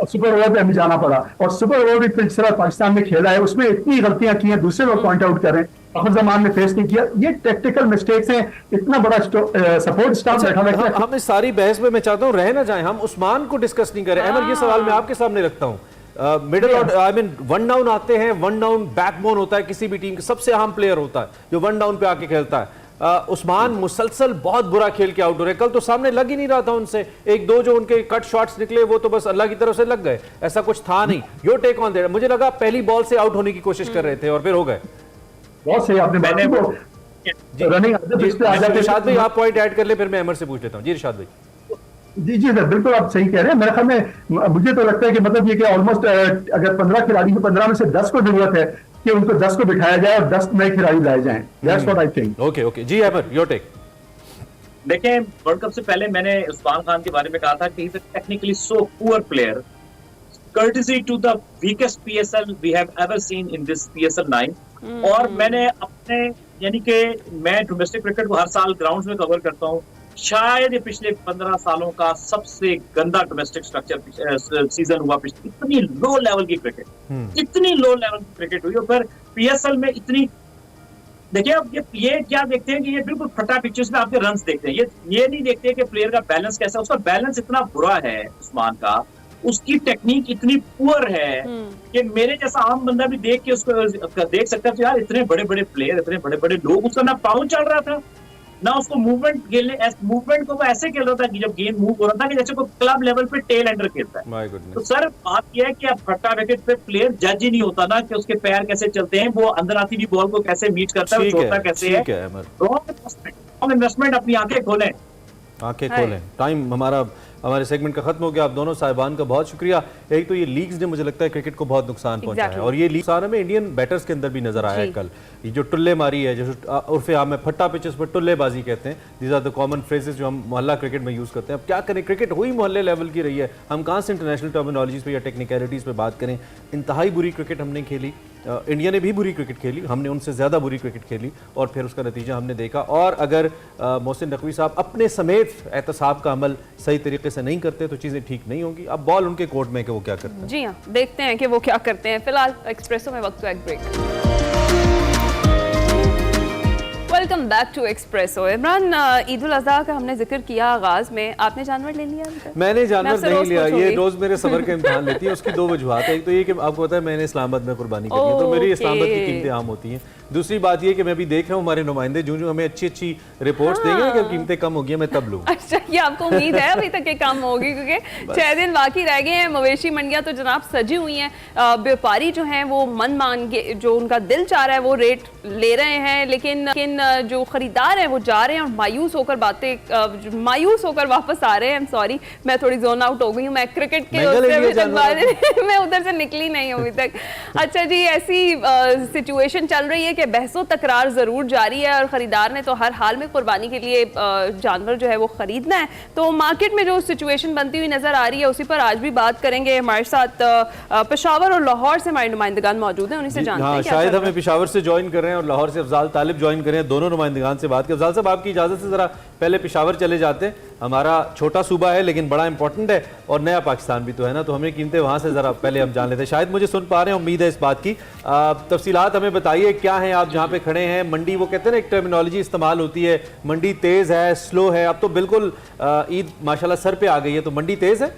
सुपर ओवर पे हमें जाना पड़ा। और सुपर ओवर भी जिस तरह पाकिस्तान में खेला है उसमें इतनी गलतियां की हैं, दूसरे लोग पॉइंट आउट कर रहे हैं, जमान ने फेस नहीं किया। ये टेक्निकल मिस्टेक्स हैं, इतना बड़ा सपोर्ट स्टाफ बैठा हुआ है। हम इस सारी बहस में मैं चाहता हूं रह ना जाएं, हम उस्मान को डिस्कस नहीं करें। अहमद, ये सवाल मैं आपके सामने रखता हूं। Middle order, I mean one down आते हैं, वन डाउन बैकबोन होता है किसी भी टीम का, सबसे अहम प्लेयर होता है जो वन डाउन पे आके खेलता है। उस्मान मुसलसल बहुत बुरा खेल के आउट हो रहे, कल तो सामने लग ही नहीं रहा था उनसे, 1-2 जो उनके कट शॉट्स निकले वो तो बस अल्लाह की तरफ से लग गए, ऐसा कुछ था नहीं। Your take on that? मुझे लगा पहली बॉल से आउट होने की कोशिश कर रहे थे और फिर हो गए। बहुत सही आपने मैंने रनिंग इरशाद भाई आप पॉइंट ऐड कर ले, फिर मैं अमर से पूछ लेता हूं। जी इरशाद भाई। जी सर, बिल्कुल आप सही कह रहे हैं। मेरे ख्याल में मुझे तो लगता है कि मतलब ये कि ऑलमोस्ट अगर 15 खिलाड़ी हैं, 15 में से 10 को जरूरत है कि उनको 10 को बिठाया जाए और 10 नए खिलाड़ी लाए जाएं। That's what I think. Okay ji Amar, your take. देखें, वर्ल्ड कप से पहले मैंने उस्मान खान के बारे में कहा था कि he is a technically so poor player, courtesy to the weakest PSL we have ever seen in this PSL 9। और मैंने अपने, यानी कि मैं डोमेस्टिक क्रिकेट को हर साल ग्राउंड्स में कवर करता हूँ, शायद ये पिछले 15 सालों का सबसे गंदा डोमेस्टिक स्ट्रक्चर सीजन हुआ। इतनी लो लेवल की क्रिकेट, इतनी लो लेवल की क्रिकेट हुई, और फिर PSL में इतनी, देखिए अब ये क्या देखते हैं कि ये बिल्कुल फटा पिक्चर्स में आपके रन्स देखते हैं, ये नहीं देखते कि प्लेयर का बैलेंस कैसा है। उसका बैलेंस इतना बुरा है उस्मान का, उसकी टेक्निक इतनी पुअर है कि मेरे जैसा आम बंदा भी देख के उसको देख सकता है यार इतने बड़े बड़े प्लेयर, इतने बड़े बड़े लोग, उसका ना पाँव चल रहा था, ना उसको मूवमेंट खेलने, मूवमेंट को वो ऐसे खेल रहा था कि जब गेंद मूव हो रहा था कि जैसे कोई क्लब लेवल पे टेल एंडर खेलता है। माय तो गुडनेस। सर बात यह है कि अब फट्टा विकेट पे प्लेयर जज ही नहीं होता ना कि उसके पैर कैसे चलते हैं, वो अंदर आती हुई बॉल को कैसे मीट करता है, वो छोड़ता कैसे है। ठीक है अमर, रॉन्ग इन्वेस्टमेंट, अपनी आंखें खोलें। आंखें खोलें। टाइम हमारे सेगमेंट का खत्म हो गया। आप दोनों साहिबान का बहुत शुक्रिया। एक तो ये लीग्स ने मुझे लगता है क्रिकेट को बहुत नुकसान पहुंचा है, और ये लीग सारा में इंडियन बैटर्स के अंदर भी नजर आया है कल। ये जो टुल्ले मारी है, जो उर्फे आम में फट्टा पिचेस पर टुल्लेबाजी कहते हैं, these are the common phrases जो हम मोहल्ला क्रिकेट में यूज करते हैं। अब क्या करें, क्रिकेट हुई मोहल्ले लेवल की रही है, हम कहाँ से इंटरनेशनल टर्मिनोलॉजीज पे या टेक्निकलिटीज पे बात करें। इंतहाई बुरी क्रिकेट हमने खेली, इंडिया ने भी बुरी क्रिकेट खेली, हमने उनसे ज़्यादा बुरी क्रिकेट खेली, और फिर उसका नतीजा हमने देखा। और अगर मोहसिन नकवी साहब अपने समेत एहतसाब का अमल सही तरीके से नहीं करते तो चीज़ें ठीक नहीं होंगी। अब बॉल उनके कोर्ट में कि वो क्या करते हैं। जी हाँ, देखते हैं कि वो क्या करते हैं। फिलहाल एक्सप्रेसो में वक्त हुआ एक break. Welcome back to Expresso. Imran, Eid ul Azha का हमने जिक्र किया आगाज में, आपने जानवर ले लिया अभी तक? मैंने जानवर नहीं लिया, ये रोज रोज मेरे सबर का इम्तिहान लेती है। उसकी दो वजूहत है, एक तो ये कि आपको पता है मैंने इस्लामाबाद में कुर्बानी करी है, तो मेरी इस्लामाबाद की कीमतें आम होती हैं। दूसरी बात ये कि मैं भी देख रहा हूँ हमारे नुमाइंदे जो हमें अच्छी अच्छी रिपोर्ट्स देंगे कि कीमतें कम हो गई मैं तब लूँ। अच्छा, ये आपको उम्मीद है अभी तक के कम होगी, क्योंकि 6 दिन बाकी रह गए हैं। मवेशी मंडियां तो जनाब सजी हुई हैं, व्यापारी जो हैं वो मन मान के जो उनका दिल चाह रहा है वो रेट ले रहे हैं, लेकिन जो खरीदार हैं वो जा रहे हैं और मायूस होकर वापस आ रहे हैं। सॉरी, मैं थोड़ी जोन आउट हो गई हूँ, मैं क्रिकेट के मैं उधर से निकली नहीं अभी तक। अच्छा जी, ऐसी सिचुएशन चल रही है कि बहसो तकरार जरूर जारी है, और खरीदार ने तो हर हाल में कुर्बानी के लिए जानवर जो है वो खरीदना है। तो मार्केट में जो सिचुएशन बनती हुई नजर आ रही है उसी पर आज भी बात करेंगे। हमारे साथ पेशावर और लाहौर से हमारे नुमाइंदगान मौजूद हैं, उन्हीं से जानते हैं। शायद हमें पेशावर से ज्वाइन कर रहे हैं और लाहौर से अफजाल तालिब ज्वाइन कर रहे हैं। दोनों नुमाइंदगान से बात की। अफजाल साहब, आपकी इजाजत से जरा पहले पेशावर चले जाते हैं। हमारा छोटा सूबा है लेकिन बड़ा इंपॉर्टेंट है, और नया पाकिस्तान भी तो है ना, तो हमें कीमतें वहाँ से ज़रा पहले हम जान लेते हैं। शायद मुझे सुन पा रहे हैं, उम्मीद है इस बात की। तफसीलात हमें बताइए, क्या है आप जहाँ पे खड़े हैं? मंडी, वो कहते हैं ना एक टर्मिनोलॉजी इस्तेमाल होती है, मंडी तेज़ है, स्लो है। अब तो बिल्कुल ईद माशाल्लाह सर पे आ गई है, तो मंडी तेज़ है?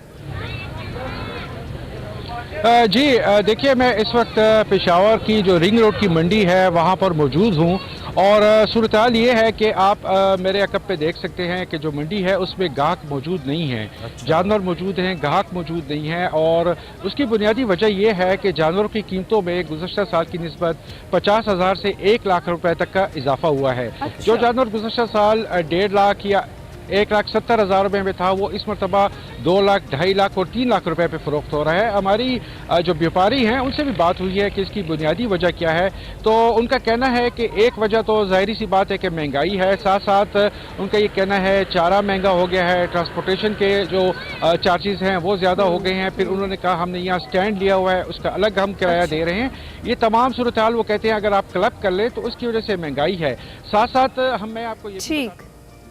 जी देखिए, मैं इस वक्त पेशावर की जो रिंग रोड की मंडी है वहाँ पर मौजूद हूँ, और सूरत हाल ये है कि आप मेरे अकब पे देख सकते हैं कि जो मंडी है उसमें गाहक मौजूद नहीं है। जानवर मौजूद हैं, गाहक मौजूद नहीं है, और उसकी बुनियादी वजह यह है कि जानवरों की कीमतों में गुज़श्ता साल की निस्बत 50,000 से 1 लाख रुपए तक का इजाफा हुआ है। अच्छा। जो जानवर गुज़श्ता साल 1.5 लाख या 1,70,000 रुपये में था, वो इस मरतबा 2 लाख, 2.5 लाख और 3 लाख रुपए पे फरोख्त हो रहा है। हमारी जो व्यापारी हैं उनसे भी बात हुई है कि इसकी बुनियादी वजह क्या है, तो उनका कहना है कि एक वजह तो जाहिर सी बात है कि महंगाई है, साथ साथ उनका ये कहना है चारा महंगा हो गया है, ट्रांसपोर्टेशन के जो चार्जेस हैं वो ज़्यादा हो गए हैं। फिर उन्होंने कहा हमने यहाँ स्टैंड लिया हुआ है, उसका अलग हम किराया दे रहे हैं। ये तमाम सूरत हाल वो कहते हैं अगर आप क्लब कर लें तो उसकी वजह से महंगाई है। साथ साथ मैं आपको ये ठीक